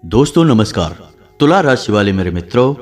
दोस्तों नमस्कार। तुला राशि वाले मेरे मित्रों,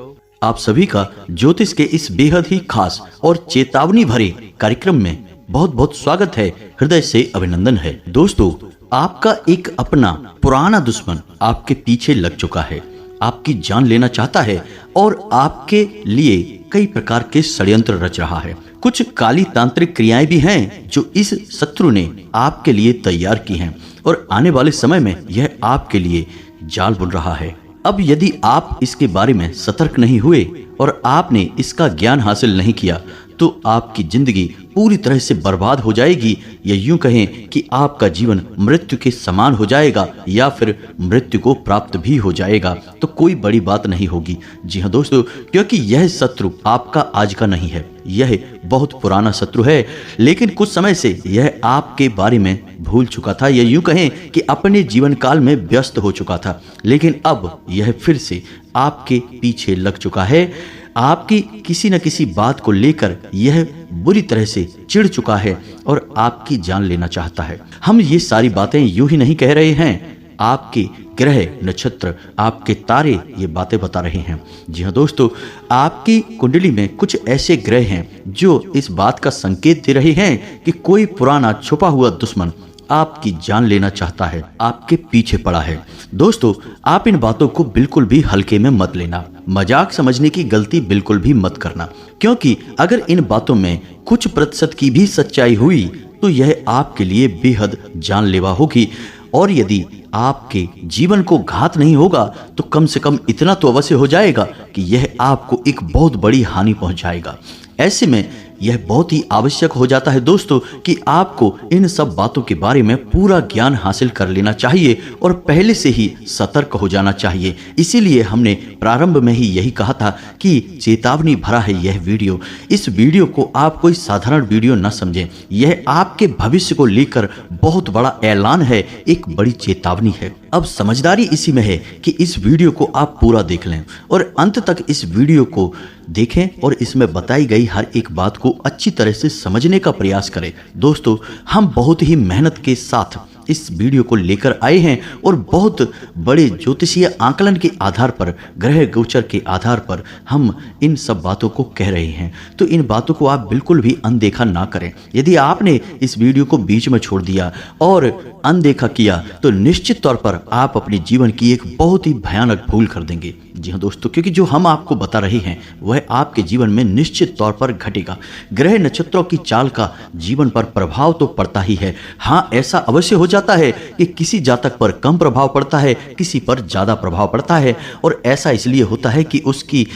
आप सभी का ज्योतिष के इस बेहद ही खास और चेतावनी भरे कार्यक्रम में बहुत बहुत स्वागत है। हृदय से अभिनंदन है। दोस्तों, आपका एक अपना पुराना दुश्मन आपके पीछे लग चुका है, आपकी जान लेना चाहता है और आपके लिए कई प्रकार के षड्यंत्र रच रहा है। कुछ काली तांत्रिक क्रियाएं भी हैं जो इस शत्रु ने आपके लिए तैयार की हैं और आने वाले समय में यह आपके लिए जाल बुन रहा है। अब यदि आप इसके बारे में सतर्क नहीं हुए और आपने इसका ज्ञान हासिल नहीं किया तो आपकी जिंदगी पूरी तरह से बर्बाद हो जाएगी, या यूं कहें कि आपका जीवन मृत्यु के समान हो जाएगा या फिर मृत्यु को प्राप्त भी हो जाएगा। तो कोई बड़ी बात नहीं होगी। जी हाँ दोस्तों, क्योंकि यह शत्रु आपका आज का नहीं है, यह बहुत पुराना शत्रु है। लेकिन कुछ समय से यह आपके बारे में भूल चुका था, या यूं कहें कि अपने जीवन काल में व्यस्त हो चुका था। लेकिन अब यह फिर से आपके पीछे लग चुका है। आपकी किसी न किसी बात को लेकर यह बुरी तरह से चिढ़ चुका है और आपकी जान लेना चाहता है। हम ये सारी बातें यूं ही नहीं कह रहे हैं, आपके ग्रह नक्षत्र, आपके तारे ये बातें बता रहे हैं। जी हाँ दोस्तों, आपकी कुंडली में कुछ ऐसे ग्रह हैं जो इस बात का संकेत दे रहे हैं कि कोई पुराना छुपा हुआ दुश्मन आपकी जान लेना चाहता है, आपके पीछे पड़ा है। दोस्तों, आप इन बातों को बिल्कुल भी हल्के में मत लेना, मजाक समझने की गलती बिल्कुल भी मत करना, क्योंकि अगर इन बातों में कुछ प्रतिशत की भी सच्चाई हुई तो यह आपके लिए बेहद जानलेवा होगी। और यदि आपके जीवन को घात नहीं होगा तो कम से कम इतना तो अवश्य हो जाएगा कि यह आपको एक बहुत बड़ी हानि पहुंचाएगा। ऐसे में यह बहुत ही आवश्यक हो जाता है दोस्तों कि आपको इन सब बातों के बारे में पूरा ज्ञान हासिल कर लेना चाहिए और पहले से ही सतर्क हो जाना चाहिए। इसीलिए हमने प्रारंभ में ही यही कहा था कि चेतावनी भरा है यह वीडियो। इस वीडियो को आप कोई साधारण वीडियो न समझें, यह आपके भविष्य को लेकर बहुत बड़ा ऐलान है, एक बड़ी चेतावनी है। अब समझदारी इसी में है कि इस वीडियो को आप पूरा देख लें और अंत तक इस वीडियो को देखें और इसमें बताई गई हर एक बात को अच्छी तरह से समझने का प्रयास करें। दोस्तों, हम बहुत ही मेहनत के साथ इस वीडियो को लेकर आए हैं और बहुत बड़े ज्योतिषीय आकलन के आधार पर, ग्रह गोचर के आधार पर हम इन सब बातों को कह रहे हैं। तो इन बातों को आप बिल्कुल भी अनदेखा ना करें। यदि आपने इस वीडियो को बीच में छोड़ दिया और अनदेखा किया तो निश्चित तौर पर आप अपने जीवन की एक बहुत ही भयानक भूल कर देंगे। जी हाँ दोस्तों, क्योंकि जो हम आपको बता रहे हैं वह आपके जीवन में निश्चित तौर पर घटेगा। ग्रह नक्षत्रों की चाल का जीवन पर प्रभाव तो पड़ता ही है। हाँ, ऐसा अवश्य हो जाता है कि किसी जातक पर कम प्रभाव पड़ता है, किसी पर ज्यादा प्रभाव पड़ता है, और ऐसा इसलिए होता है कि उसकी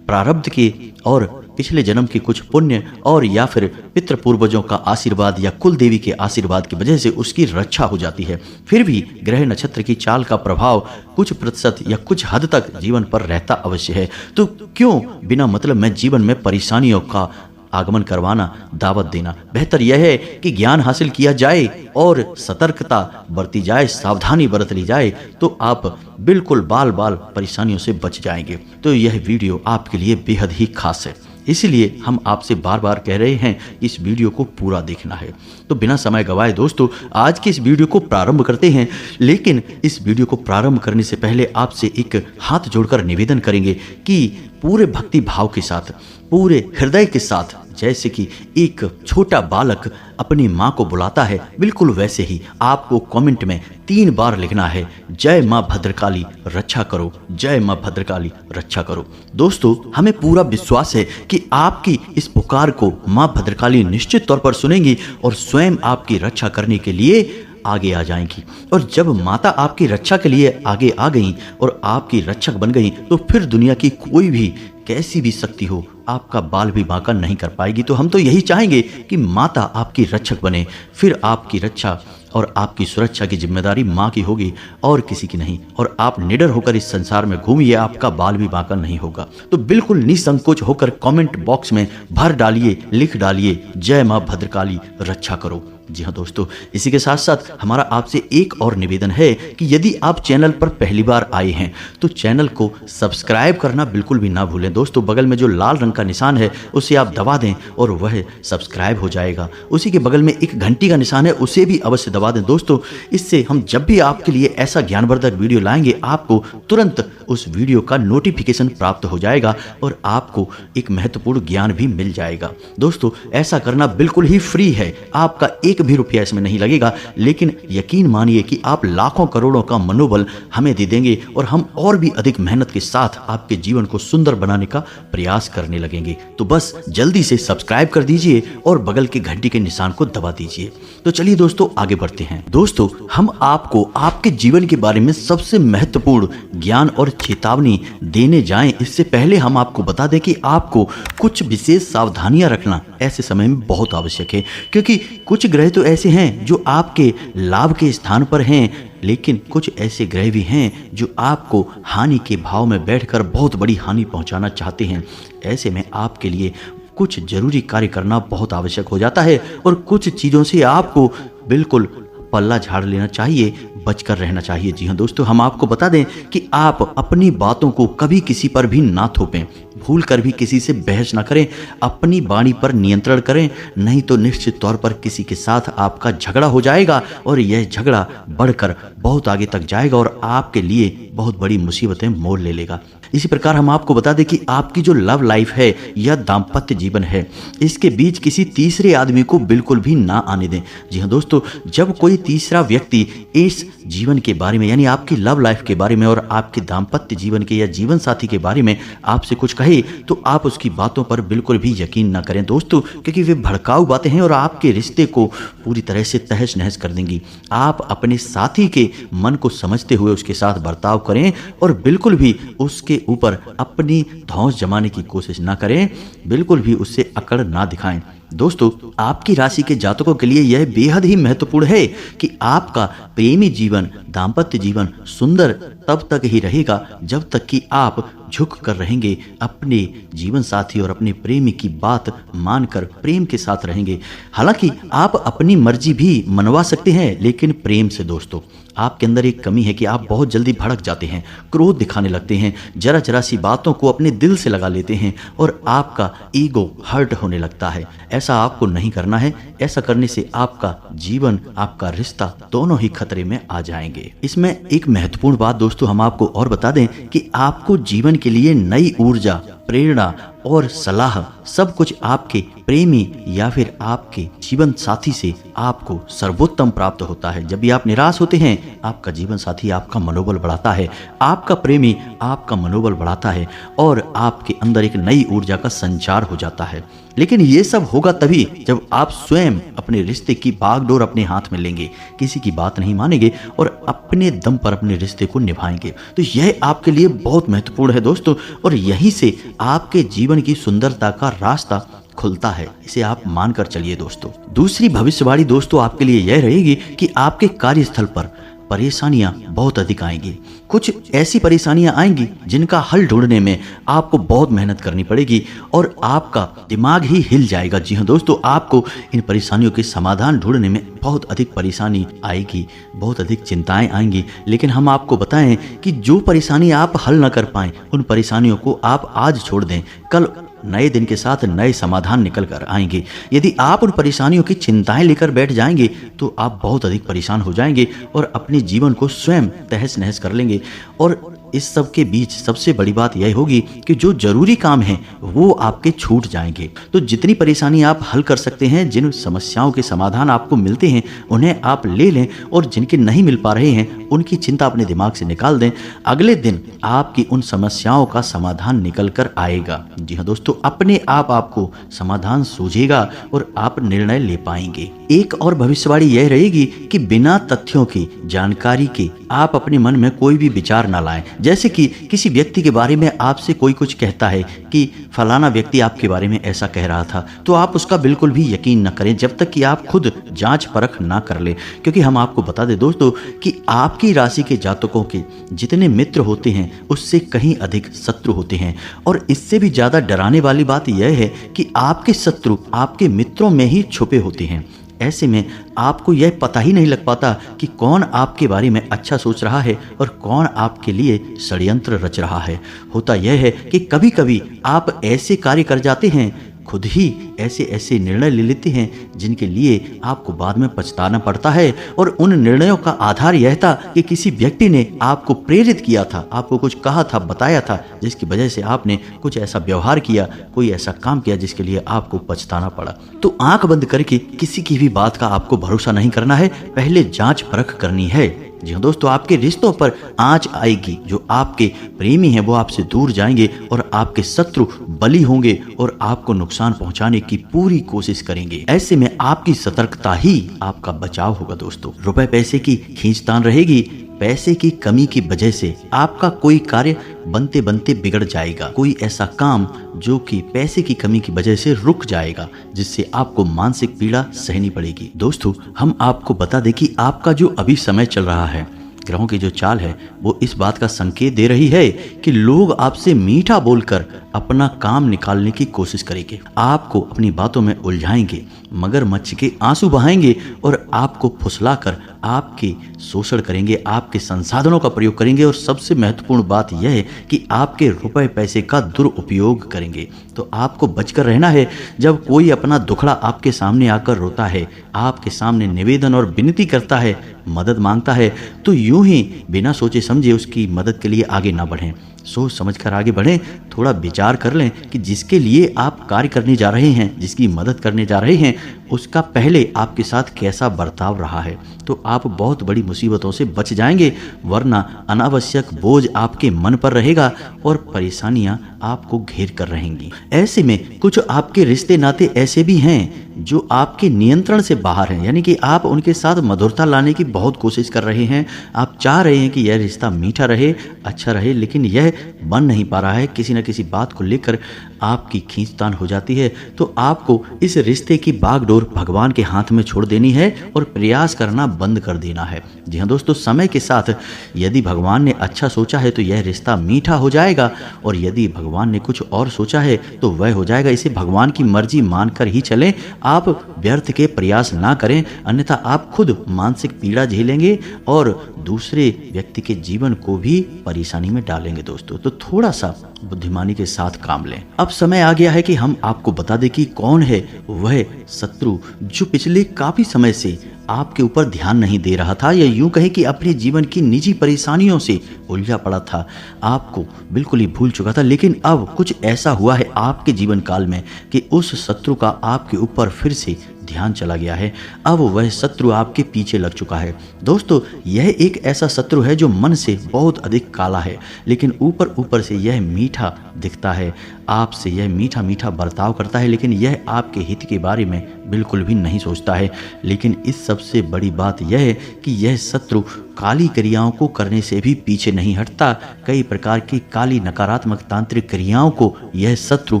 प्रारब्ध के और पिछले जन्म की कुछ पुण्य और या फिर पितृ पूर्वजों का आशीर्वाद या कुल देवी के आशीर्वाद की वजह से उसकी रक्षा हो जाती है। फिर भी ग्रह नक्षत्र की चाल का प्रभाव कुछ प्रतिशत या कुछ हद तक जीवन पर रहता अवश्य है। तो क्यों बिना मतलब में जीवन में परेशानियों का आगमन करवाना, दावत देना। बेहतर यह है कि ज्ञान हासिल किया जाए और सतर्कता बरती जाए, सावधानी बरत ली जाए, तो आप बिल्कुल बाल बाल परेशानियों से बच जाएंगे। तो यह वीडियो आपके लिए बेहद ही खास है, इसलिए हम आपसे बार बार कह रहे हैं इस वीडियो को पूरा देखना है। तो बिना समय गवाए दोस्तों, आज के इस वीडियो को प्रारंभ करते हैं। लेकिन इस वीडियो को प्रारंभ करने से पहले आपसे एक हाथ जोड़कर निवेदन करेंगे कि पूरे भक्ति भाव के साथ, पूरे हृदय के साथ, जैसे कि एक छोटा बालक अपनी माँ को बुलाता है, बिल्कुल वैसे ही आपको कमेंट में 3 बार लिखना है, जय माँ भद्रकाली रक्षा करो, जय माँ भद्रकाली रक्षा करो। दोस्तों, हमें पूरा विश्वास है कि आपकी इस पुकार को माँ भद्रकाली निश्चित तौर पर सुनेंगी और स्वयं आपकी रक्षा करने के लिए आगे आ जाएंगी। और जब माता आपकी रक्षा के लिए आगे आ गई और आपकी रक्षक बन गई तो फिर दुनिया की कोई भी कैसी भी शक्ति हो आपका बाल भी बांका नहीं कर पाएगी। तो हम तो यही चाहेंगे कि माता आपकी रक्षक बने, फिर आपकी रक्षा और आपकी सुरक्षा की जिम्मेदारी माँ की होगी और किसी की नहीं, और आप निडर होकर इस संसार में घूमिए, आपका बाल भी बांका नहीं होगा। तो बिल्कुल निसंकोच होकर कमेंट बॉक्स में भर डालिए, लिख डालिए, जय माँ भद्रकाली रक्षा करो। जी हाँ दोस्तों, इसी के साथ साथ हमारा आपसे एक और निवेदन है कि यदि आप चैनल पर पहली बार आए हैं तो चैनल को सब्सक्राइब करना बिल्कुल भी ना भूलें। दोस्तों, बगल में जो लाल रंग का निशान है उसे आप दबा दें और वह सब्सक्राइब हो जाएगा। उसी के बगल में एक घंटी का निशान है, उसे भी अवश्य दबा दें दोस्तों। इससे हम जब भी आपके लिए ऐसा ज्ञानवर्धक वीडियो लाएंगे आपको तुरंत उस वीडियो का नोटिफिकेशन प्राप्त हो जाएगा और आपको एक महत्वपूर्ण ज्ञान भी मिल जाएगा। दोस्तों, ऐसा करना बिल्कुल ही फ्री है, आपका एक भी रुपया इसमें नहीं लगेगा, लेकिन यकीन मानिए कि आप लाखों करोड़ों का मनोबल हमें दे देंगे और हम और भी अधिक मेहनत के साथ आपके जीवन को सुंदर बनाने का प्रयास करने लगेंगे। तो बस जल्दी से सब्सक्राइब कर दीजिए और बगल के घंटी के निशान को दबा दीजिए। तो चलिए दोस्तों, आगे बढ़ते हैं। दोस्तों, हम आपको आपके जीवन के बारे में सबसे महत्वपूर्ण ज्ञान और चेतावनी देने जाएं, इससे पहले हम आपको बता दें कि आपको कुछ विशेष सावधानियां रखना ऐसे समय में बहुत आवश्यक है, क्योंकि कुछ ग्रह तो ऐसे हैं जो आपके लाभ के स्थान पर हैं, लेकिन कुछ ऐसे ग्रह भी हैं जो आपको हानि के भाव में बैठकर बहुत बड़ी हानि पहुंचाना चाहते हैं। ऐसे में आपके लिए कुछ जरूरी कार्य करना बहुत आवश्यक हो जाता है और कुछ चीज़ों से आपको बिल्कुल पल्ला झाड़ लेना चाहिए, बचकर रहना चाहिए। जी हाँ दोस्तों, हम आपको बता दें कि आप अपनी बातों को कभी किसी पर भी ना थोपें, भूल कर भी किसी से बहस ना करें, अपनी वाणी पर नियंत्रण करें, नहीं तो निश्चित तौर पर किसी के साथ आपका झगड़ा हो जाएगा और यह झगड़ा बढ़कर बहुत आगे तक जाएगा और आपके लिए बहुत बड़ी मुसीबतें मोल ले लेगा। इसी प्रकार हम आपको बता दें कि आपकी जो लव लाइफ है या दाम्पत्य जीवन है, इसके बीच किसी तीसरे आदमी को बिल्कुल भी ना आने दें। जी हाँ दोस्तों, जब कोई तीसरा व्यक्ति इस जीवन के बारे में, यानी आपकी लव लाइफ के बारे में और आपके दाम्पत्य जीवन के या जीवन साथी के बारे में आपसे कुछ कहे तो आप उसकी बातों पर बिल्कुल भी यकीन ना करें दोस्तों, क्योंकि वे भड़काऊ बातें हैं और आपके रिश्ते को पूरी तरह से तहस नहस कर देंगी। आप अपने साथी के मन को समझते हुए उसके साथ बर्ताव करें और बिल्कुल भी उसके ऊपर अपनी धौंस जमाने की कोशिश ना करें, बिल्कुल भी उससे अकड़ ना दिखाएं। दोस्तों, आपकी राशि के जातकों के लिए यह बेहद ही महत्वपूर्ण है कि आपका प्रेमी जीवन, दाम्पत्य जीवन सुंदर तब तक ही रहेगा जब तक कि आप झुक कर रहेंगे, अपने जीवन साथी और अपने प्रेमी की बात मानकर प्रेम के साथ रहेंगे। हालांकि आप अपनी मर्जी भी मनवा सकते हैं, लेकिन प्रेम से। दोस्तों, आपके अंदर एक कमी है कि आप बहुत जल्दी भड़क जाते हैं, क्रोध दिखाने लगते हैं, जरा जरा सी बातों को अपने दिल से लगा लेते हैं और आपका ईगो हर्ट होने लगता है। ऐसा आपको नहीं करना है। ऐसा करने से आपका जीवन, आपका रिश्ता दोनों ही खतरे में आ जाएंगे। इसमें एक महत्वपूर्ण बात दोस्तों हम आपको और बता दें कि आपको जीवन के लिए नई ऊर्जा, प्रेरणा और सलाह सब कुछ आपके प्रेमी या फिर आपके जीवन साथी से आपको सर्वोत्तम प्राप्त होता है। जब भी आप निराश होते हैं, आपका जीवन साथी आपका मनोबल बढ़ाता है, आपका प्रेमी आपका मनोबल बढ़ाता है और आपके अंदर एक नई ऊर्जा का संचार हो जाता है। लेकिन ये सब होगा तभी जब आप स्वयं अपने रिश्ते की बागडोर अपने हाथ में लेंगे, किसी की बात नहीं मानेंगे और अपने दम पर अपने रिश्ते को निभाएंगे। तो यह आपके लिए बहुत महत्वपूर्ण है दोस्तों, और यहीं से आपके जीवन की सुंदरता का रास्ता खुलता है। इसे आप मानकर चलिए दोस्तों। दूसरी भविष्यवाणी दोस्तों आपके लिए यह रहेगी कि आपके कार्यस्थल पर परेशानियां बहुत अधिक आएंगी। कुछ ऐसी परेशानियां आएंगी जिनका हल ढूंढने में आपको बहुत मेहनत करनी पड़ेगी और आपका दिमाग ही हिल जाएगा। जी हाँ दोस्तों, आपको इन परेशानियों के समाधान ढूंढने में बहुत अधिक परेशानी आएगी, बहुत अधिक चिंताएं आएंगी। लेकिन हम आपको बताएं कि जो परेशानी आप हल न कर पाएं, उन परेशानियों को आप आज छोड़ दें, कल नए दिन के साथ नए समाधान निकल कर आएंगे। यदि आप उन परेशानियों की चिंताएं लेकर बैठ जाएंगे तो आप बहुत अधिक परेशान हो जाएंगे और अपने जीवन को स्वयं तहस नहस कर लेंगे। और इस सब के बीच सबसे बड़ी बात यह होगी कि जो जरूरी काम है वो आपके छूट जाएंगे। तो जितनी परेशानी आप हल कर सकते हैं, जिन समस्याओं के समाधान आपको मिलते हैं, उन्हें आप ले लें और जिनके नहीं मिल पा रहे हैं उनकी चिंता अपने दिमाग से निकाल दें। अगले दिन आपकी उन समस्याओं का समाधान निकल कर आएगा। जी हाँ दोस्तों, अपने आप आपको समाधान सूझेगा और आप निर्णय ले पाएंगे। एक और भविष्यवाणी यह रहेगी कि बिना तथ्यों की जानकारी के आप अपने मन में कोई भी विचार ना लाएं। जैसे कि किसी व्यक्ति के बारे में आपसे कोई कुछ कहता है कि फलाना व्यक्ति आपके बारे में ऐसा कह रहा था, तो आप उसका बिल्कुल भी यकीन न करें जब तक कि आप खुद जांच परख ना कर ले। क्योंकि हम आपको बता दें दोस्तों कि आपकी राशि के जातकों के जितने मित्र होते हैं उससे कहीं अधिक शत्रु होते हैं। और इससे भी ज्यादा डराने वाली बात यह है कि आपके शत्रु आपके मित्रों में ही छुपे होते हैं। ऐसे में आपको यह पता ही नहीं लग पाता कि कौन आपके बारे में अच्छा सोच रहा है और कौन आपके लिए षड्यंत्र रच रहा है। होता यह है कि कभी कभी आप ऐसे कार्य कर जाते हैं, खुद ही ऐसे ऐसे निर्णय ले लेते हैं जिनके लिए आपको बाद में पछताना पड़ता है। और उन निर्णयों का आधार यह था कि किसी व्यक्ति ने आपको प्रेरित किया था, आपको कुछ कहा था, बताया था, जिसकी वजह से आपने कुछ ऐसा व्यवहार किया, कोई ऐसा काम किया जिसके लिए आपको पछताना पड़ा। तो आंख बंद करके किसी की भी बात का आपको भरोसा नहीं करना है, पहले जांच परख करनी है। जी हाँ दोस्तों, आपके रिश्तों पर आंच आएगी। जो आपके प्रेमी हैं वो आपसे दूर जाएंगे और आपके शत्रु बली होंगे और आपको नुकसान पहुंचाने की पूरी कोशिश करेंगे। ऐसे में आपकी सतर्कता ही आपका बचाव होगा दोस्तों। रुपए पैसे की खींचतान रहेगी। पैसे की कमी की वजह से आपका कोई कार्य बनते बनते बिगड़ जाएगा। कोई ऐसा काम जो कि पैसे की कमी की वजह से रुक जाएगा, जिससे आपको मानसिक पीड़ा सहनी पड़ेगी। दोस्तों, हम आपको बता दें कि आपका जो अभी समय चल रहा है, ग्रहों की जो चाल है वो इस बात का संकेत दे रही है कि लोग आपसे मीठा बोलकर अपना काम निकालने की कोशिश करेंगे, आपको अपनी बातों में उलझाएंगे, मगरमच्छ के आंसू बहाएंगे और आपको फुसलाकर आपके शोषण करेंगे, आपके संसाधनों का प्रयोग करेंगे और सबसे महत्वपूर्ण बात यह है कि आपके रुपए पैसे का दुरुपयोग करेंगे। तो आपको बचकर रहना है। जब कोई अपना दुखड़ा आपके सामने आकर रोता है, आपके सामने निवेदन और विनती करता है, मदद मांगता है, तो यूं ही बिना सोचे समझे उसकी मदद के लिए आगे ना बढ़ें। सोच समझकर आगे बढ़ें। थोड़ा विचार कर लें कि जिसके लिए आप कार्य करने जा रहे हैं, जिसकी मदद करने जा रहे हैं, उसका पहले आपके साथ कैसा बर्ताव रहा है, तो आप बहुत बड़ी मुसीबतों से बच जाएंगे। वरना अनावश्यक बोझ आपके मन पर रहेगा और परेशानियां आपको घेर कर रहेंगी। ऐसे में कुछ आपके रिश्ते नाते ऐसे भी हैं जो आपके नियंत्रण से बाहर हैं, यानी कि आप उनके साथ मधुरता लाने की बहुत कोशिश कर रहे हैं। आप चाह रहे हैं कि यह रिश्ता मीठा रहे, अच्छा रहे, लेकिन यह बन नहीं पा रहा है। किसी न किसी बात को लेकर आपकी खींचतान हो जाती है। तो आपको इस रिश्ते की बागडोर भगवान के हाथ में छोड़ देनी है और प्रयास करना बंद कर देना है। जी हाँ दोस्तों, समय के साथ यदि भगवान ने अच्छा सोचा है तो यह रिश्ता मीठा हो जाएगा, और यदि भगवान ने कुछ और सोचा है तो वह हो जाएगा। इसे भगवान की मर्जी मानकर ही चलें। आप व्यर्थ के प्रयास ना करें, अन्यथा आप खुद मानसिक पीड़ा झेलेंगे और दूसरे व्यक्ति के जीवन को भी परेशानी में डालेंगे दोस्तों। तो थोड़ा सा बुद्धिमानी के साथ काम लें। अब समय आ गया है कि हम आपको बता दें कि कौन है वह शत्रु जो पिछले काफी समय से आपके ऊपर ध्यान नहीं दे रहा था, या यूं कहें कि अपने जीवन की निजी परेशानियों से उलझा पड़ा था, आपको बिल्कुल ही भूल चुका था। लेकिन अब कुछ ऐसा हुआ है आपके जीवन काल में कि उस शत्रु का आपके ऊपर फिर से ध्यान चला गया है। अब वह शत्रु आपके पीछे लग चुका है। दोस्तों, यह एक ऐसा शत्रु है जो मन से बहुत अधिक काला है, लेकिन ऊपर ऊपर से यह मीठा दिखता है। आपसे यह मीठा मीठा बर्ताव करता है, लेकिन यह आपके हित के बारे में बिल्कुल भी नहीं सोचता है। लेकिन इस सबसे बड़ी बात यह है कि यह शत्रु काली क्रियाओं को करने से भी पीछे नहीं हटता। कई प्रकार की काली नकारात्मक तांत्रिक क्रियाओं को यह शत्रु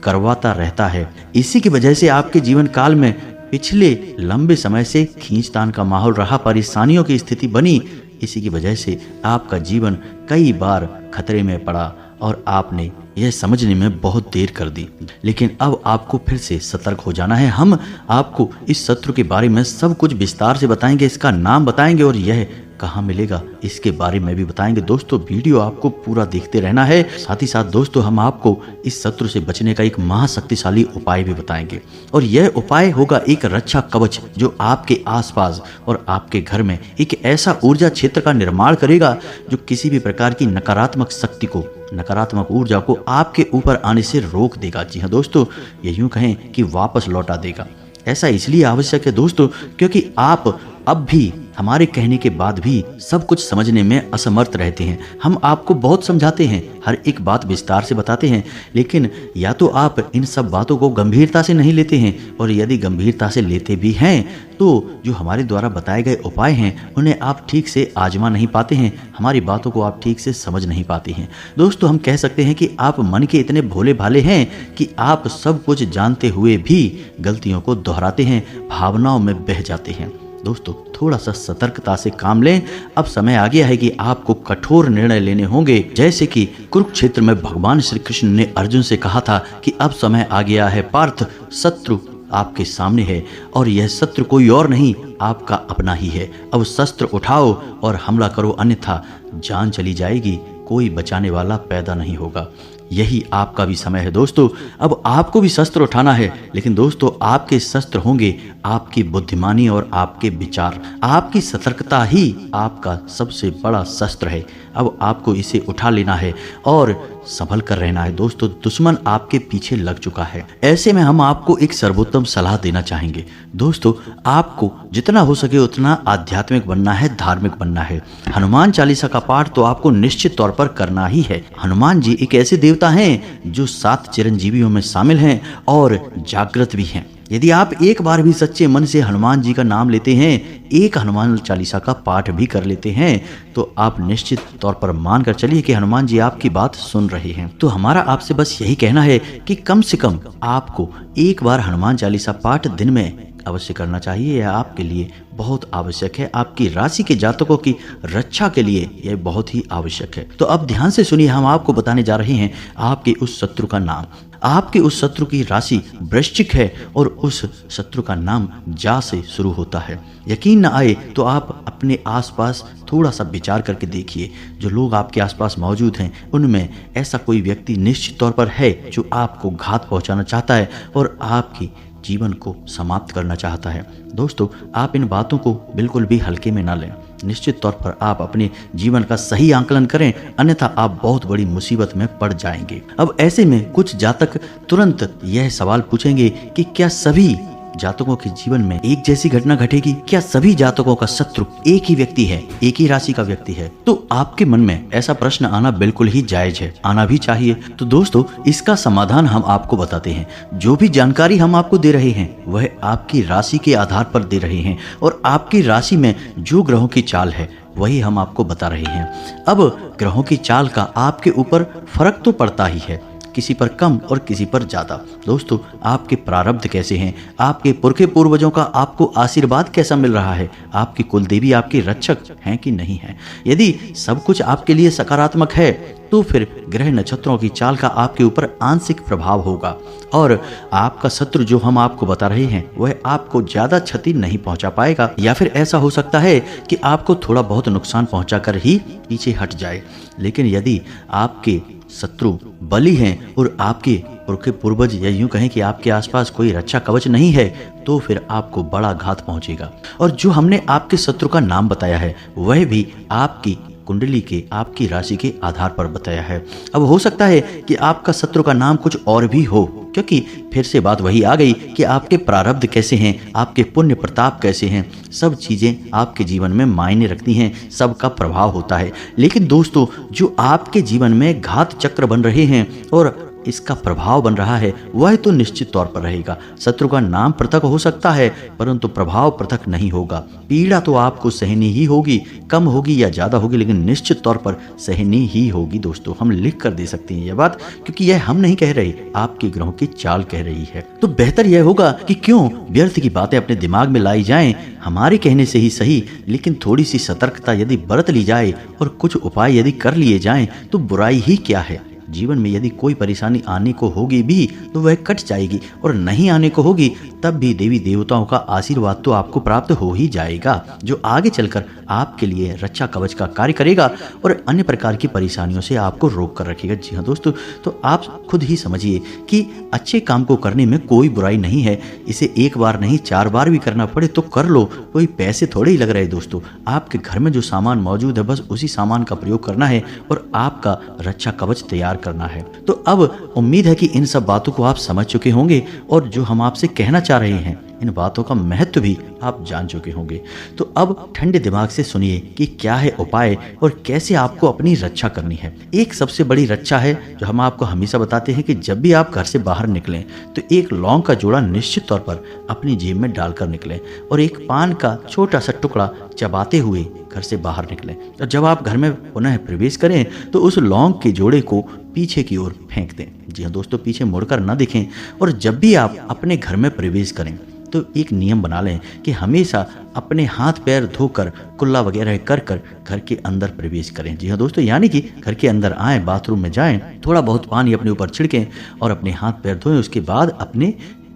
करवाता रहता है। इसी की वजह से आपके जीवन काल में पिछले लंबे समय से खींचतान का माहौल रहा, परेशानियों की स्थिति बनी। इसी की वजह से आपका जीवन कई बार खतरे में पड़ा और आपने यह समझने में बहुत देर कर दी। लेकिन अब आपको फिर से सतर्क हो जाना है। हम आपको इस शत्रु के बारे में सब कुछ विस्तार से बताएंगे, इसका नाम बताएंगे और यह कहाँ मिलेगा इसके बारे में भी बताएंगे। दोस्तों, वीडियो आपको पूरा देखते रहना है। साथ ही साथ दोस्तों, हम आपको इस शत्रु से बचने का एक महाशक्तिशाली उपाय भी बताएंगे, और यह उपाय होगा एक रक्षा कवच जो आपके आसपास और आपके घर में एक ऐसा ऊर्जा क्षेत्र का निर्माण करेगा जो किसी भी प्रकार की नकारात्मक शक्ति को, नकारात्मक ऊर्जा को आपके ऊपर आने से रोक देगा। जी हाँ दोस्तों, ये यूं कहें कि वापस लौटा देगा। ऐसा इसलिए आवश्यक है दोस्तों क्योंकि आप अब भी हमारे कहने के बाद भी सब कुछ समझने में असमर्थ रहते हैं। हम आपको बहुत समझाते हैं, हर एक बात विस्तार से बताते हैं, लेकिन या तो आप इन सब बातों को गंभीरता से नहीं लेते हैं, और यदि गंभीरता से लेते भी हैं तो जो हमारे द्वारा बताए गए उपाय हैं उन्हें आप ठीक से आजमा नहीं पाते हैं, हमारी बातों को आप ठीक से समझ नहीं पाते हैं। दोस्तों, हम कह सकते हैं कि आप मन के इतने भोले भाले हैं कि आप सब कुछ जानते हुए भी गलतियों को दोहराते हैं, भावनाओं में बह जाते हैं। दोस्तों, थोड़ा सा सतर्कता से काम लें। अब समय आ गया है कि आपको कठोर निर्णय लेने होंगे, जैसे कि कुरुक्षेत्र में भगवान श्री कृष्ण ने अर्जुन से कहा था कि अब समय आ गया है पार्थ, शत्रु आपके सामने है और यह शत्रु कोई और नहीं आपका अपना ही है। अब शस्त्र उठाओ और हमला करो, अन्यथा जान चली जाएगी, कोई बचाने वाला पैदा नहीं होगा। यही आपका भी समय है दोस्तों। अब आपको भी शस्त्र उठाना है, लेकिन दोस्तों आपके शस्त्र होंगे आपकी बुद्धिमानी और आपके विचार। आपकी सतर्कता ही आपका सबसे बड़ा शस्त्र है। अब आपको इसे उठा लेना है और संभल कर रहना है दोस्तों। दुश्मन आपके पीछे लग चुका है। ऐसे में हम आपको एक सर्वोत्तम सलाह देना चाहेंगे दोस्तों। आपको जितना हो सके उतना आध्यात्मिक बनना है, धार्मिक बनना है। हनुमान चालीसा का पाठ तो आपको निश्चित तौर पर करना ही है। हनुमान जी एक ऐसे देवता हैं जो 7 चिरंजीवियों में शामिल हैं और जागृत भी हैं। यदि आप एक बार भी सच्चे मन से हनुमान जी का नाम लेते हैं, एक हनुमान चालीसा का पाठ भी कर लेते हैं, तो आप निश्चित तौर पर मान कर चलिए कि हनुमान जी आपकी बात सुन रहे हैं। तो हमारा आपसे बस यही कहना है कि कम से कम आपको एक बार हनुमान चालीसा पाठ दिन में अवश्य करना चाहिए। यह आपके लिए बहुत आवश्यक है। आपकी राशि के जातकों की रक्षा के लिए यह बहुत ही आवश्यक है। तो अब ध्यान से सुनिए, हम आपको बताने जा रहे हैं आपके उस शत्रु का नाम। आपके उस शत्रु की राशि वृश्चिक है और उस शत्रु का नाम जा से शुरू होता है। यकीन न आए तो आप अपने आसपास थोड़ा सा विचार करके देखिए। जो लोग आपके आसपास मौजूद हैं उनमें ऐसा कोई व्यक्ति निश्चित तौर पर है जो आपको घात पहुंचाना चाहता है और आपकी जीवन को समाप्त करना चाहता है। दोस्तों आप इन बातों को बिल्कुल भी हल्के में ना लें। निश्चित तौर पर आप अपने जीवन का सही आकलन करें, अन्यथा आप बहुत बड़ी मुसीबत में पड़ जाएंगे। अब ऐसे में कुछ जातक तुरंत यह सवाल पूछेंगे कि क्या सभी जातकों के जीवन में एक जैसी घटना घटेगी? क्या सभी जातकों का शत्रु एक ही व्यक्ति है, एक ही राशि का व्यक्ति है? तो आपके मन में ऐसा प्रश्न आना बिल्कुल ही जायज है, आना भी चाहिए। तो दोस्तों इसका समाधान हम आपको बताते हैं। जो भी जानकारी हम आपको दे रहे हैं वह आपकी राशि के आधार पर दे रहे हैं और आपकी राशि में जो ग्रहों की चाल है वही हम आपको बता रहे हैं। अब ग्रहों की चाल का आपके ऊपर फर्क तो पड़ता ही है, किसी पर कम और किसी पर ज्यादा। दोस्तों आपके प्रारब्ध कैसे हैं, आपके पुरखे पूर्वजों का आपको आशीर्वाद कैसा मिल रहा है, आपकी कुल देवी आपकी रक्षक हैं कि नहीं है। यदि सब कुछ आपके लिए सकारात्मक है तो फिर ग्रह नक्षत्रों की चाल का आपके ऊपर आंशिक प्रभाव होगा और आपका शत्रु जो हम आपको बता रहे हैं वह आपको ज्यादा क्षति नहीं पहुंचा पाएगा, या फिर ऐसा हो सकता है कि आपको थोड़ा बहुत नुकसान पहुंचाकर ही पीछे हट जाए। लेकिन यदि आपके शत्रु बली हैं और आपके पुरखे पूर्वज या यूं कहें कि आपके आसपास कोई रक्षा कवच नहीं है, तो फिर आपको बड़ा घात पहुंचेगा। और जो हमने आपके शत्रु का नाम बताया है वह भी आपकी कुंडली के, आपकी राशि के आधार पर बताया है। अब हो सकता है कि आपका शत्रु का नाम कुछ और भी हो, क्योंकि फिर से बात वही आ गई कि आपके प्रारब्ध कैसे हैं, आपके पुण्य प्रताप कैसे हैं, सब चीजें आपके जीवन में मायने रखती हैं, सबका प्रभाव होता है। लेकिन दोस्तों जो आपके जीवन में घात चक्र बन रहे हैं और इसका प्रभाव बन रहा है वह तो निश्चित तौर पर रहेगा। शत्रु का नाम पृथक हो सकता है परंतु प्रभाव पृथक नहीं होगा। पीड़ा तो आपको सहनी ही होगी, कम होगी या ज्यादा होगी, लेकिन निश्चित तौर पर सहनी ही होगी। दोस्तों हम लिख कर दे सकते हैं यह बात, क्योंकि यह हम नहीं कह रहे, आपके ग्रहों की चाल कह रही है। तो बेहतर यह होगा कि क्यों व्यर्थ की बातें अपने दिमाग में लाई जाएं, हमारे कहने से ही सही, लेकिन थोड़ी सी सतर्कता यदि बरत ली जाए और कुछ उपाय यदि कर लिए जाएं तो बुराई ही क्या है। जीवन में यदि कोई परेशानी आने को होगी भी तो वह कट जाएगी, और नहीं आने को होगी तब भी देवी देवताओं का आशीर्वाद तो आपको प्राप्त हो ही जाएगा, जो आगे चलकर आपके लिए रक्षा कवच का कार्य करेगा और अन्य प्रकार की परेशानियों से आपको रोक कर रखेगा। जी हाँ दोस्तों, तो आप खुद ही समझिए कि अच्छे काम को करने में कोई बुराई नहीं है। इसे एक बार नहीं 4 बार भी करना पड़े तो कर लो, कोई पैसे थोड़े ही लग रहे दोस्तों। आपके घर में जो सामान मौजूद है बस उसी सामान का प्रयोग करना है और आपका रक्षा कवच तैयार करना है। तो अब उम्मीद है कि इन सब बातों को आप समझ चुके होंगे और जो हम आपसे कहना चाह रहे हैं इन बातों का महत्व भी आप जान चुके होंगे। तो अब ठंडे दिमाग से सुनिए कि क्या है उपाय और कैसे आपको अपनी रक्षा करनी है। एक सबसे बड़ी रक्षा है जो हम आपको हमेशा बताते हैं कि जब भी आप घर से बाहर निकलें तो एक लौंग का जोड़ा निश्चित तौर पर अपनी जेब में डालकर निकलें और एक पान का छोटा सा टुकड़ा चबाते हुए घर से बाहर निकलें। और जब आप घर में पुनः प्रवेश करें तो उस लौंग के जोड़े को पीछे की ओर फेंक दें। जी हाँ दोस्तों, पीछे मुड़कर न दिखें। और जब भी आप अपने घर में प्रवेश करें तो एक नियम बना लें कि हमेशा अपने हाथ पैर धोकर कुल्ला वगैरह कर कर घर के अंदर प्रवेश करें। जी हाँ दोस्तों, यानी कि घर के अंदर आएँ, बाथरूम में जाएं, थोड़ा बहुत पानी अपने ऊपर छिड़कें और अपने हाथ पैर धोएं। उसके बाद अपने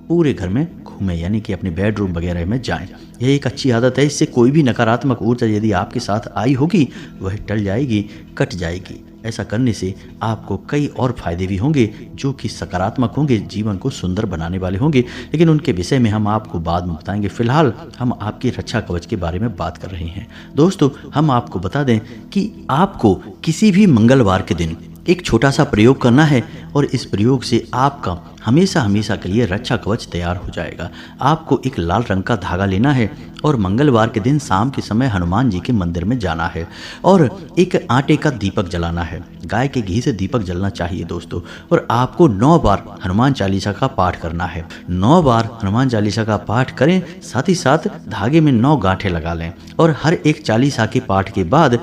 पूरे घर में घूमें, यानी कि अपने बेडरूम वगैरह में जाएं। यह एक अच्छी आदत है। इससे कोई भी नकारात्मक ऊर्जा यदि आपके साथ आई होगी वह टल जाएगी, कट जाएगी। ऐसा करने से आपको कई और फायदे भी होंगे जो कि सकारात्मक होंगे, जीवन को सुंदर बनाने वाले होंगे, लेकिन उनके विषय में हम आपको बाद में बताएंगे। फिलहाल हम आपकी रक्षा कवच के बारे में बात कर रहे हैं। दोस्तों, हम आपको बता दें कि आपको किसी भी मंगलवार के दिन एक छोटा सा प्रयोग करना है और इस प्रयोग से आपका हमेशा हमेशा के लिए रक्षा कवच तैयार हो जाएगा। आपको एक लाल रंग का धागा लेना है और मंगलवार के दिन शाम के समय हनुमान जी के मंदिर में जाना है और एक आटे का दीपक जलाना है। गाय के घी से दीपक जलना चाहिए दोस्तों। और आपको 9 बार हनुमान चालीसा का पाठ करना है। 9 बार हनुमान चालीसा का पाठ करें, साथ ही साथ धागे में 9 गांठें लगा लें और हर एक चालीसा के पाठ के बाद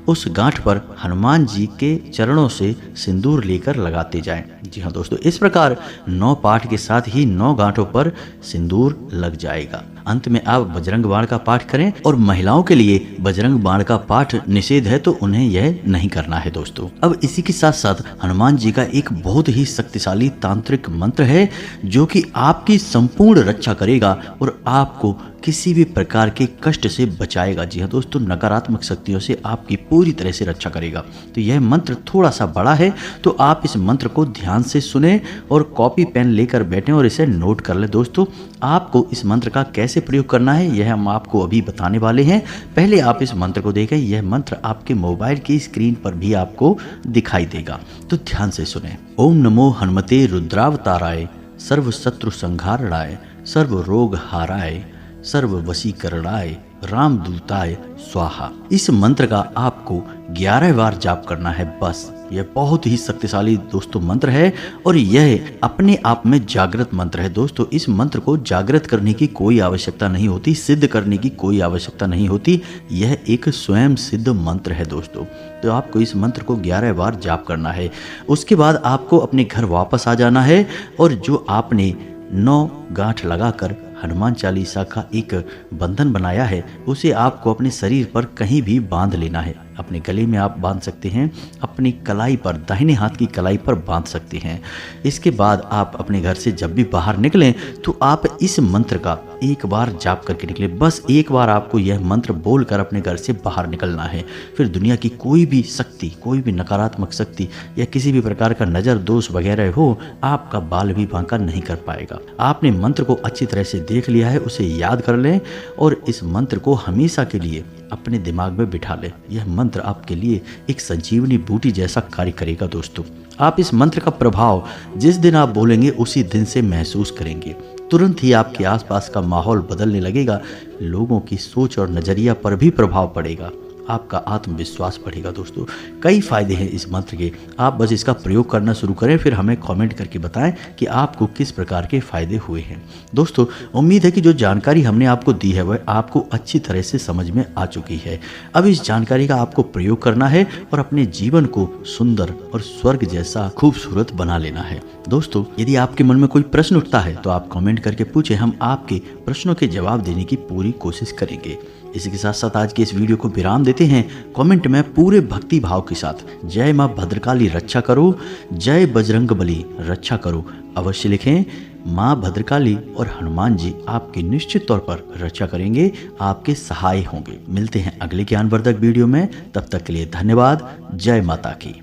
उस गांठ पर हनुमान जी के चरणों से सिंदूर लेकर लगाते जाएं। जी हाँ दोस्तों, इस प्रकार 9 पाठ के साथ ही 9 गांठों पर सिंदूर लग जाएगा। अंत में आप बजरंग बाण का पाठ करें और महिलाओं के लिए बजरंग बाण का पाठ निषेध है तो उन्हें यह नहीं करना है दोस्तों। अब इसी के साथ साथ हनुमान जी का एक बहुत ही शक्तिशाली तांत्रिक मंत्र है जो कि आपकी संपूर्ण रक्षा करेगा और आपको किसी भी प्रकार के कष्ट से बचाएगा। जी हाँ दोस्तों, नकारात्मक शक्तियों से आपकी पूरी तरह से रक्षा करेगा। तो यह मंत्र थोड़ा सा बड़ा है, तो आप इस मंत्र को ध्यान से सुने और कॉपी पेन लेकर बैठें और इसे नोट कर लें। दोस्तों, आपको इस मंत्र का कैसे प्रयोग करना है यह हम आपको अभी बताने वाले हैं। पहले आप इस मंत्र को देखें। यह मंत्र आपके मोबाइल की स्क्रीन पर भी आपको दिखाई देगा, तो ध्यान से सुने। ओम नमो हनुमते रुद्रावताराय, सर्व शत्रु संहारणाय, सर्व रोग हाराय, सर्व वशीकरणाय, रामदूताय स्वाहा। इस मंत्र का आपको 11 बार जाप करना है बस। यह बहुत ही शक्तिशाली दोस्तों मंत्र है और यह अपने आप में जागृत मंत्र है। दोस्तों, इस मंत्र को जागृत करने की कोई आवश्यकता नहीं होती, सिद्ध करने की कोई आवश्यकता नहीं होती। यह एक स्वयं सिद्ध मंत्र है दोस्तों। तो आपको इस मंत्र को 11 बार जाप करना है। उसके बाद आपको अपने घर वापस आ जाना है और जो आपने 9 गांठ लगाकर हनुमान चालीसा का एक बंधन बनाया है उसे आपको अपने शरीर पर कहीं भी बांध लेना है। अपने गले में आप बांध सकते हैं, अपनी कलाई पर, दाहिने हाथ की कलाई पर बांध सकते हैं। इसके बाद आप अपने घर से जब भी बाहर निकलें तो आप इस मंत्र का एक बार जाप करके निकले। बस एक बार आपको यह मंत्र बोलकर अपने घर से बाहर निकलना है। फिर दुनिया की कोई भी शक्ति, कोई भी नकारात्मक शक्ति या किसी भी प्रकार का नजर दोष वगैरह हो, आपका बाल भी बांका नहीं कर पाएगा। आपने मंत्र को अच्छी तरह से देख लिया है, उसे याद कर लें और इस मंत्र को हमेशा के लिए अपने दिमाग में बिठा लें। यह मंत्र आपके लिए एक संजीवनी बूटी जैसा कार्य करेगा दोस्तों। आप इस मंत्र का प्रभाव जिस दिन आप बोलेंगे उसी दिन से महसूस करेंगे। तुरंत ही आपके आसपास का माहौल बदलने लगेगा, लोगों की सोच और नजरिया पर भी प्रभाव पड़ेगा, आपका आत्मविश्वास बढ़ेगा। दोस्तों, कई फायदे हैं इस मंत्र के। आप बस इसका प्रयोग करना शुरू करें, फिर हमें कमेंट करके बताएं कि आपको किस प्रकार के फायदे हुए हैं। दोस्तों, उम्मीद है कि जो जानकारी हमने आपको दी है वह आपको अच्छी तरह से समझ में आ चुकी है। अब इस जानकारी का आपको प्रयोग करना है और अपने जीवन को सुंदर और स्वर्ग जैसा खूबसूरत बना लेना है। दोस्तों, यदि आपके मन में कोई प्रश्न उठता है तो आप कमेंट करके पूछें, हम आपके प्रश्नों के जवाब देने की पूरी कोशिश करेंगे। इसी के साथ साथ आज के इस वीडियो को विराम देते हैं। कमेंट में पूरे भक्ति भाव के साथ जय मां भद्रकाली रक्षा करो, जय बजरंग बली रक्षा करो अवश्य लिखें। मां भद्रकाली और हनुमान जी आपकी निश्चित तौर पर रक्षा करेंगे, आपके सहाय होंगे। मिलते हैं अगले ज्ञानवर्धक वीडियो में, तब तक के लिए धन्यवाद। जय माता की।